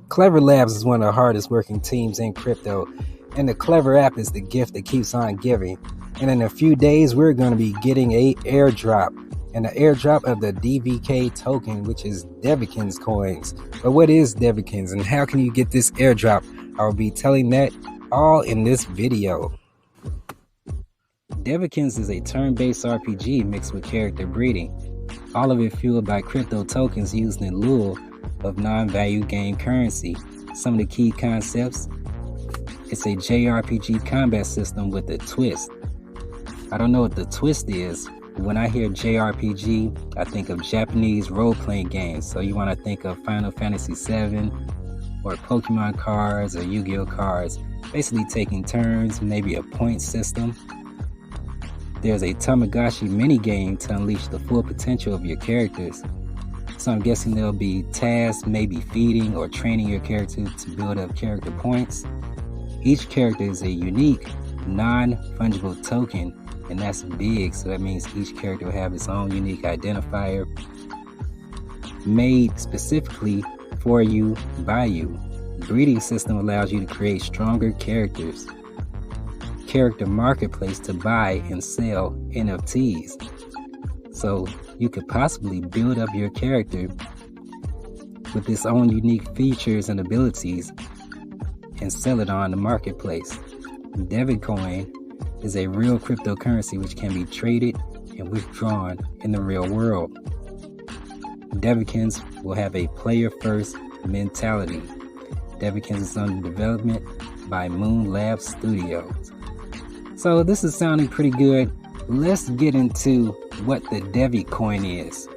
Klever Labs is one of the hardest working teams in crypto, and the Klever app is the gift that keeps on giving. And in a few days, we're going to be getting an airdrop, and the airdrop of the Dvk token, which is Devikins coins. But what is Devikins and how can you get this airdrop? I will be telling that all in this video. Devikins is a turn-based RPG mixed with character breeding, all of it fueled by crypto tokens used in lieu of non-value game currency. Some of the key concepts: it's a JRPG combat system with a twist. I don't know what the twist is. When I hear JRPG, I think of Japanese role-playing games. So you want to think of Final Fantasy VII or Pokemon cards or Yu-Gi-Oh cards, basically taking turns, maybe a point system. There's a Tamagotchi minigame to unleash the full potential of your characters. So I'm guessing there'll be tasks, maybe feeding or training your character to build up character points. Each character is a unique, non-fungible token, and that's big. So that means each character will have its own unique identifier made specifically for you, by you. Breeding system allows you to create stronger characters. Character marketplace to buy and sell NFTs. So you could possibly build up your character with its own unique features and abilities and sell it on the marketplace. Devikins is a real cryptocurrency which can be traded and withdrawn in the real world. Devikins will have a player-first mentality. Devikins is under development by Moonlabs Studios. So this is sounding pretty good. Let's get into what the Devikins is.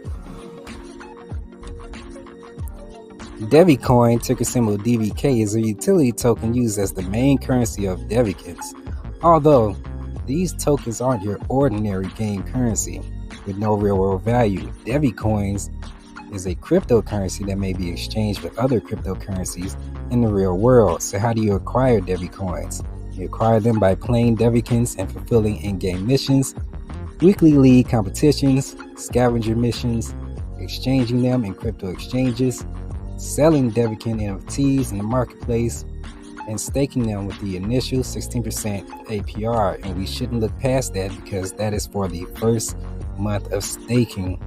Devikins, ticker symbol DVK, is a utility token used as the main currency of Devikins. Although these tokens aren't your ordinary game currency with no real world value, Devikins is a cryptocurrency that may be exchanged with other cryptocurrencies in the real world. So how do you acquire Devikins? You acquire them by playing Devikins and fulfilling in-game missions, weekly league competitions, scavenger missions, exchanging them in crypto exchanges, selling Devikin NFTs in the marketplace, and staking them with the initial 16% APR. And we shouldn't look past that because that is for the first month of staking.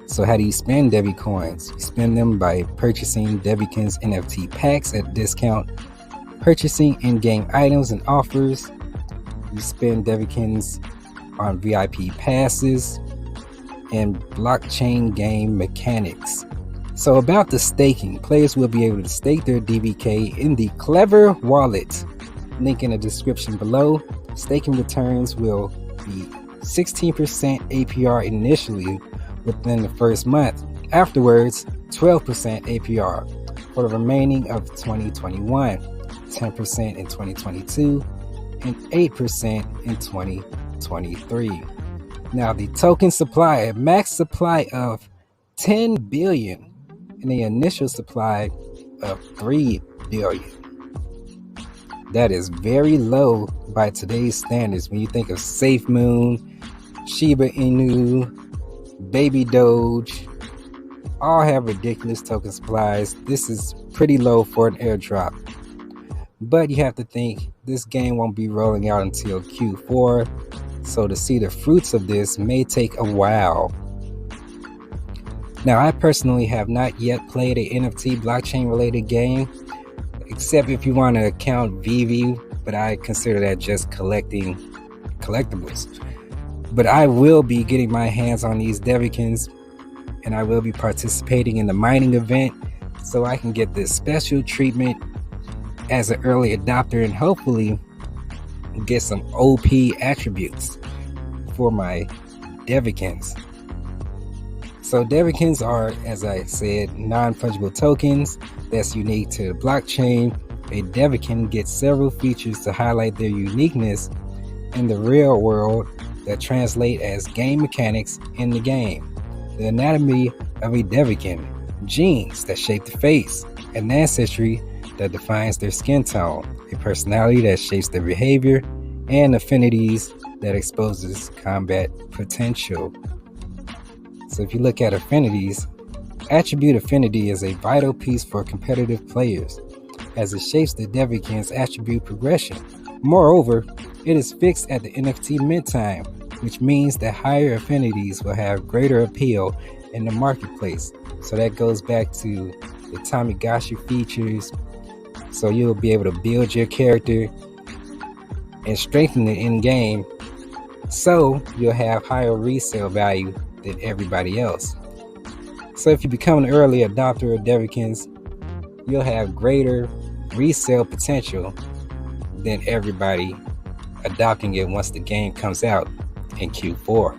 So how do you spend Devikins? You spend them by purchasing Devikins NFT packs at discount, purchasing in-game items and offers. You spend Devikins on VIP passes and blockchain game mechanics. So about the staking, players will be able to stake their DVK in the Klever wallet. Link in the description below. Staking returns will be 16% APR initially within the first month. Afterwards, 12% APR for the remaining of 2021, 10% in 2022, and 8% in 2023. Now the token supply, a max supply of 10 billion and the initial supply of 3 billion. That is very low by today's standards. When you think of Safe Moon, Shiba Inu, Baby Doge, all have ridiculous token supplies. This is pretty low for an airdrop. But you have to think this game won't be rolling out until Q4. So to see the fruits of this may take a while. Now, I personally have not yet played a NFT blockchain related game, except if you want to count VV, but I consider that just collecting collectibles. But I will be getting my hands on these Devikins, and I will be participating in the mining event so I can get this special treatment as an early adopter and hopefully get some OP attributes for my Devikins. So Devikins are, as I said, non-fungible tokens that's unique to the blockchain. A Devikin gets several features to highlight their uniqueness in the real world that translate as game mechanics in the game. The anatomy of a Devikin, genes that shape the face, an ancestry that defines their skin tone, a personality that shapes their behavior, and affinities that exposes combat potential. So if you look at affinities, Attribute affinity is a vital piece for competitive players, as it shapes the Devikins attribute progression. Moreover, it is fixed at the NFT mint time, which means that higher affinities will have greater appeal in the marketplace. So that goes back to the Tamagotchi features. So you'll be able to build your character and strengthen it in game, so you'll have higher resale value than everybody else. So if you become an early adopter of Devikins, you'll have greater resale potential than everybody adopting it once the game comes out in Q4.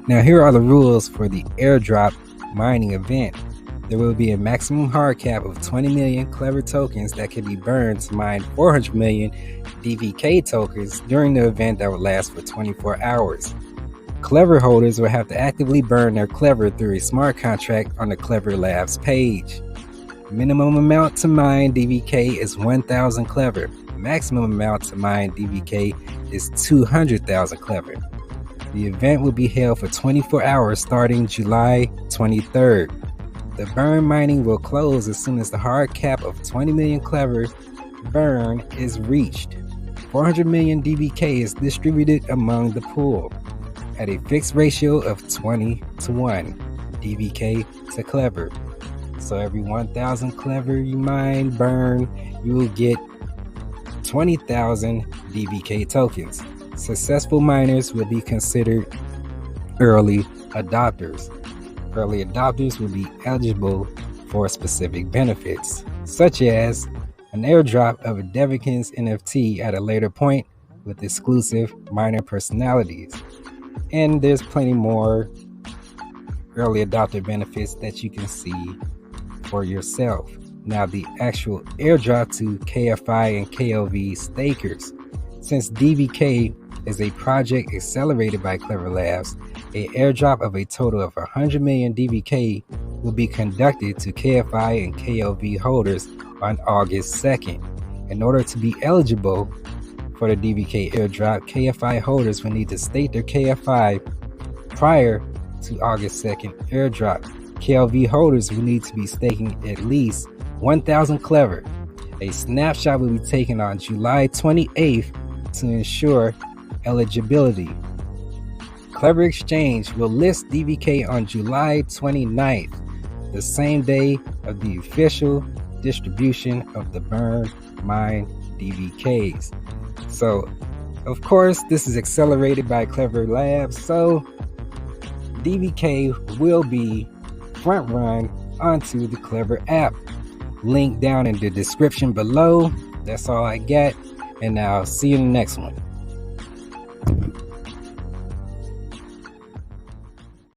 Now here are the rules for the airdrop mining event. There will be a maximum hard cap of 20 million Klever tokens that can be burned to mine 400 million Dvk tokens during the event that will last for 24 hours. Klever holders will have to actively burn their Klever through a smart contract on the Klever Labs page. Minimum amount to mine Dvk is 1,000 Klever. Maximum amount to mine Dvk is 200,000 Klever. The event will be held for 24 hours starting July 23rd. The burn mining will close as soon as the hard cap of 20 million Klever burn is reached. 400 million Dvk is distributed among the pool at a fixed ratio of 20:1 Dvk to Klever. So every 1,000 Klever you mine burn, you will get 20,000 Dvk tokens. Successful miners will be considered early adopters. Early adopters will be eligible for specific benefits, such as an airdrop of a Devikins NFT at a later point with exclusive miner personalities. And there's plenty more early adopter benefits that you can see for yourself. Now, the actual airdrop to KFI and KLV stakers. Since Dvk is a project accelerated by Klever Labs, an airdrop of a total of 100 million Dvk will be conducted to KFI and KLV holders on August 2nd. In order to be eligible for the Dvk airdrop, KFI holders will need to stake their KFI prior to August 2nd airdrop. KLV holders will need to be staking at least 1,000 Klever. A snapshot will be taken on July 28th to ensure eligibility. Klever Exchange will list Dvk on July 29th, the same day of the official distribution of the burn mine Dvks. So, of course, this is accelerated by Klever Labs, so Dvk will be front run onto the Klever app. Link down in the description below. That's all I got, and I'll see you in the next one.